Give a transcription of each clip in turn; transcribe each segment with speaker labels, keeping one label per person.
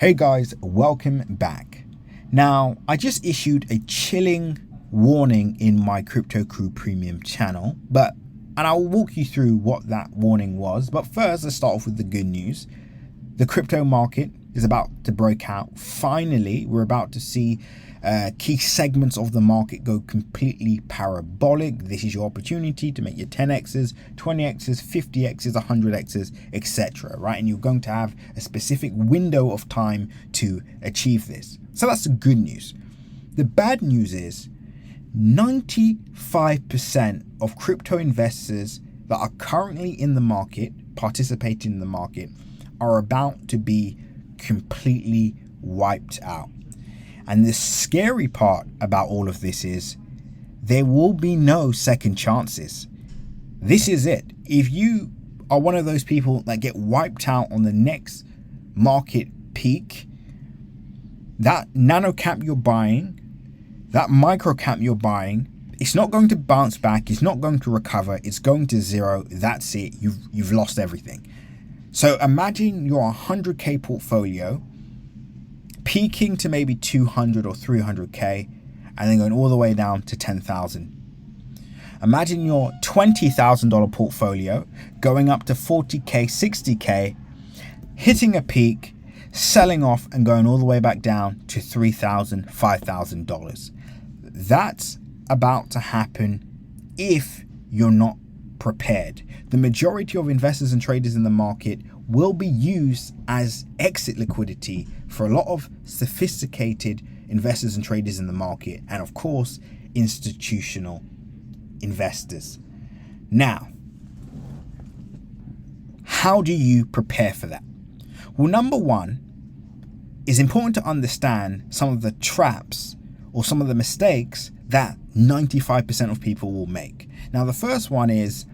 Speaker 1: Hey guys, welcome back. Now, I just issued a chilling warning in my Crypto Crew Premium channel, and I'll walk you through what that warning was. But first, let's start off with the good news. The crypto market is about to break out. Finally, we're about to see key segments of the market go completely parabolic. This is your opportunity to make your 10x's, 20x's, 50x's, 100x's, etc. Right? And you're going to have a specific window of time to achieve this. So that's the good news. The bad news is 95% of crypto investors that are currently in the market, participating in the market, are about to be completely wiped out. And the scary part about all of this is there will be no second chances. This is it. If you are one of those people that get wiped out on the next market peak, that nano cap you're buying, that micro cap you're buying, it's not going to bounce back. It's not going to recover. It's going to zero. That's it. You've lost everything. So imagine your 100K portfolio peaking to maybe 200 or 300K and then going all the way down to 10,000. Imagine your $20,000 portfolio going up to 40K, 60K, hitting a peak, selling off and going all the way back down to $3,000, $5,000. That's about to happen if you're not prepared. The majority of investors and traders in the market will be used as exit liquidity for a lot of sophisticated investors and traders in the market, and of course, institutional investors. Now, how do you prepare for that? Well, number one, it's important to understand some of the traps or some of the mistakes that 95% of people will make. Now, the first one is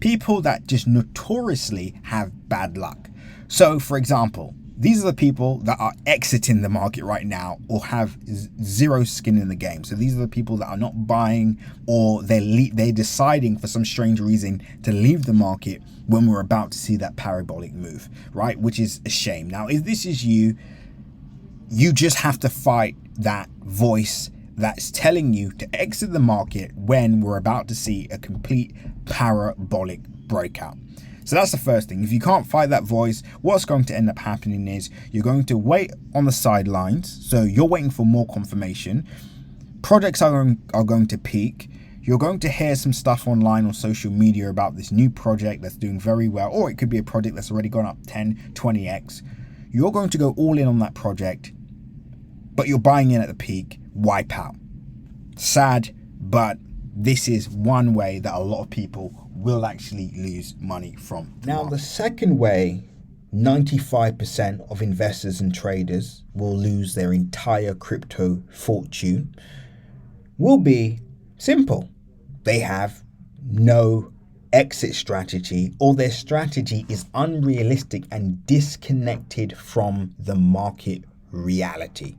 Speaker 1: people that just notoriously have bad luck. So, for example, these are the people that are exiting the market right now or have zero skin in the game. So these are the people that are not buying, or they're deciding for some strange reason to leave the market when we're about to see that parabolic move, right? Which is a shame. Now, if this is you, you just have to fight that voice that's telling you to exit the market when we're about to see a complete parabolic breakout. So that's the first thing. If you can't fight that voice, what's going to end up happening is you're going to wait on the sidelines. So you're waiting for more confirmation. Projects are going to peak. You're going to hear some stuff online on social media about this new project that's doing very well, or it could be a project that's already gone up 10, 20x. You're going to go all in on that project, but you're buying in at the peak, wipeout. Sad, but this is one way that a lot of people will actually lose money from. Now, the second way 95% of investors and traders will lose their entire crypto fortune will be simple. They have no exit strategy, or their strategy is unrealistic and disconnected from the market reality.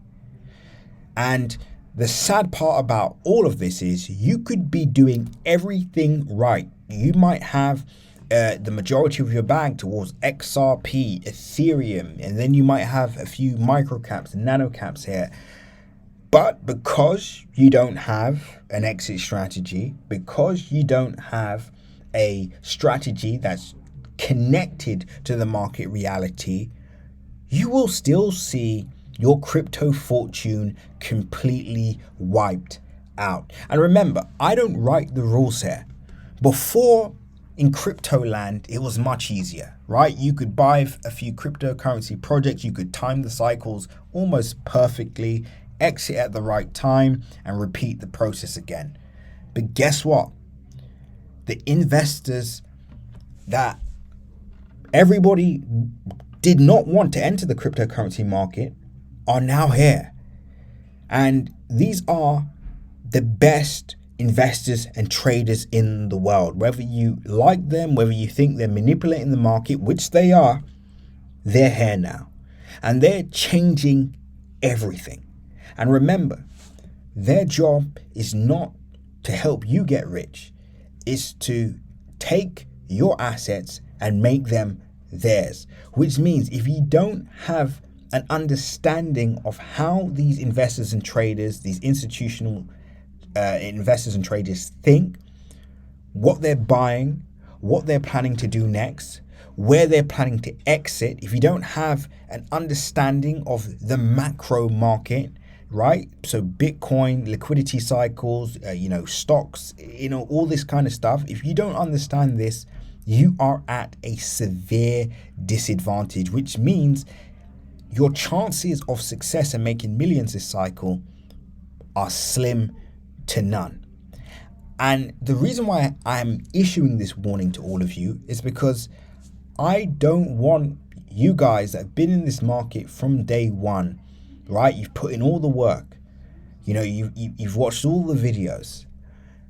Speaker 1: And the sad part about all of this is you could be doing everything right. You might have the majority of your bag towards XRP, Ethereum, and then you might have a few micro caps and nano caps here. But because you don't have an exit strategy, because you don't have a strategy that's connected to the market reality, you will still see your crypto fortune completely wiped out. And remember, I don't write the rules here. Before, in crypto land, it was much easier, right? You could buy a few cryptocurrency projects, you could time the cycles almost perfectly, exit at the right time, and repeat the process again. But guess what? The investors that everybody did not want to enter the cryptocurrency market are now here. And these are the best investors and traders in the world. Whether you like them, whether you think they're manipulating the market, which they are, they're here now. And they're changing everything. And remember, their job is not to help you get rich. It's to take your assets and make them theirs. Which means if you don't have an understanding of how these investors and traders, these institutional investors and traders think, what they're buying, what they're planning to do next, where they're planning to exit, if you don't have an understanding of the macro market, right? So Bitcoin, liquidity cycles, stocks, all this kind of stuff. If you don't understand this, you are at a severe disadvantage, which means your chances of success and making millions this cycle are slim to none. And the reason why I'm issuing this warning to all of you is because I don't want you guys that have been in this market from day one, right? You've put in all the work, you've watched all the videos,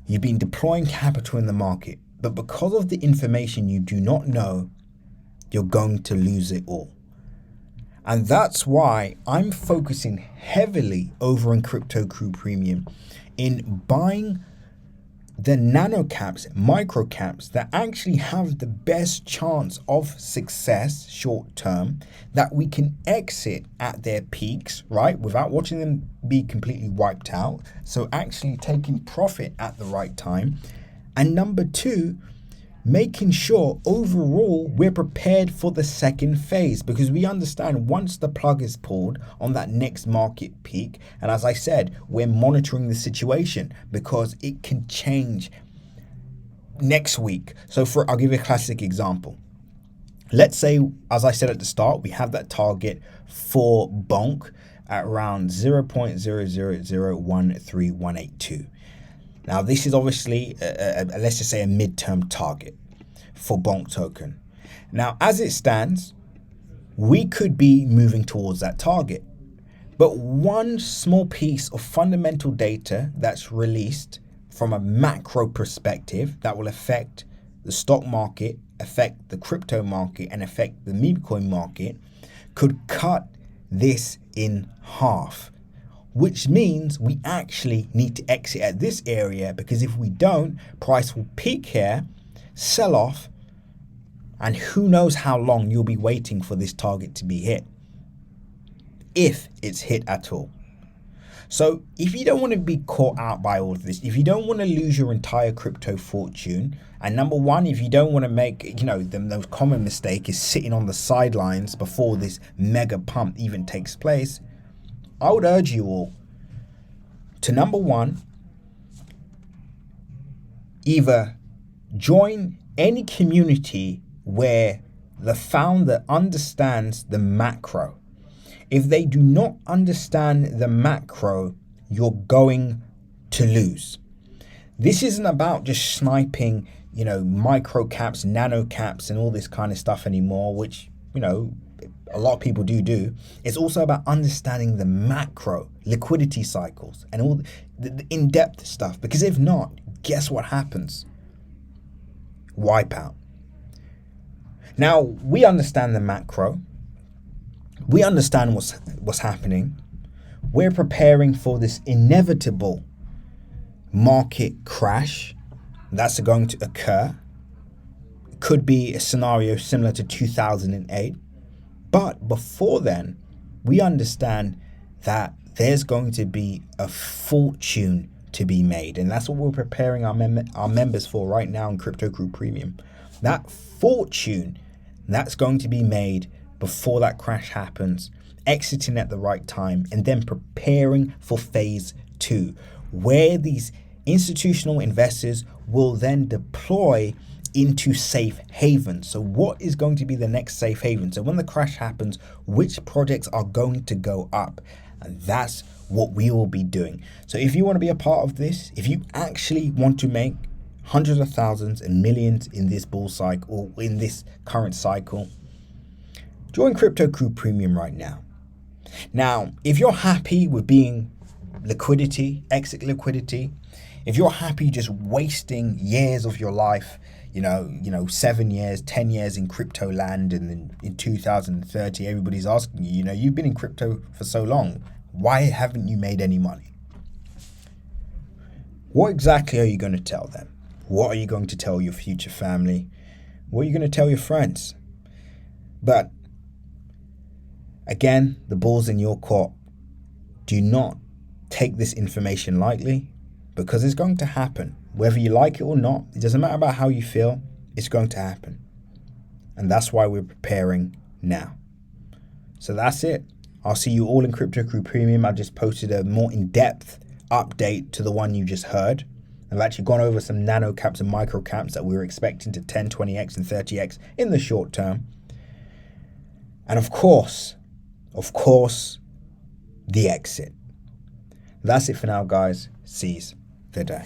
Speaker 1: you've been deploying capital in the market, but because of the information you do not know, you're going to lose it all. And that's why I'm focusing heavily over in Crypto Crew Premium in buying the nano caps, micro caps that actually have the best chance of success short term, that we can exit at their peaks, right? Without watching them be completely wiped out. So actually taking profit at the right time. And number two, making sure overall we're prepared for the second phase, because we understand once the plug is pulled on that next market peak, and as I said, we're monitoring the situation because it can change next week. So I'll give you a classic example. Let's say, as I said at the start, we have that target for bonk at around 0.000138182. Now, this is obviously, let's just say, a midterm target for bonk token. Now, as it stands, we could be moving towards that target. But one small piece of fundamental data that's released from a macro perspective that will affect the stock market, affect the crypto market, and affect the memecoin market could cut this in half. Which means we actually need to exit at this area, because if we don't, price will peak here, sell off, and who knows how long you'll be waiting for this target to be hit, if it's hit at all. So if you don't want to be caught out by all of this, if you don't want to lose your entire crypto fortune, and number one, if you don't want to make, the most common mistake is sitting on the sidelines before this mega pump even takes place, I would urge you all to, number one, either join any community where the founder understands the macro. If they do not understand the macro, you're going to lose. This isn't about just sniping, micro caps, nano caps, and all this kind of stuff anymore, which, a lot of people do. It's also about understanding the macro liquidity cycles and all the in-depth stuff, because if not, guess what happens? Wipeout. Now, we understand the macro. We understand what's happening. We're preparing for this inevitable market crash that's going to occur. It could be a scenario similar to 2008. But before then, we understand that there's going to be a fortune to be made. And that's what we're preparing our members for right now in Crypto Crew Premium. That fortune that's going to be made before that crash happens, exiting at the right time, and then preparing for phase two, where these institutional investors will then deploy into safe havens. So what is going to be the next safe haven? So when the crash happens, which projects are going to go up? And that's what we will be doing. So if you want to be a part of this, if you actually want to make hundreds of thousands and millions in this bull cycle, or in this current cycle, join Crypto Crew Premium right now. Now, if you're happy with being liquidity, exit liquidity, if you're happy just wasting years of your life, 7 years, 10 years in crypto land, and then in 2030, everybody's asking you, you've been in crypto for so long, why haven't you made any money? What exactly are you going to tell them? What are you going to tell your future family? What are you going to tell your friends? But Again, the ball's in your court. Do not take this information lightly, because it's going to happen. Whether you like it or not, it doesn't matter about how you feel, it's going to happen. And that's why we're preparing now. So that's it. I'll see you all in Crypto Crew Premium. I just posted a more in-depth update to the one you just heard. I've actually gone over some nano caps and micro caps that we were expecting to 10, 20x and 30x in the short term. And of course, the exit. That's it for now, guys. Seize the day.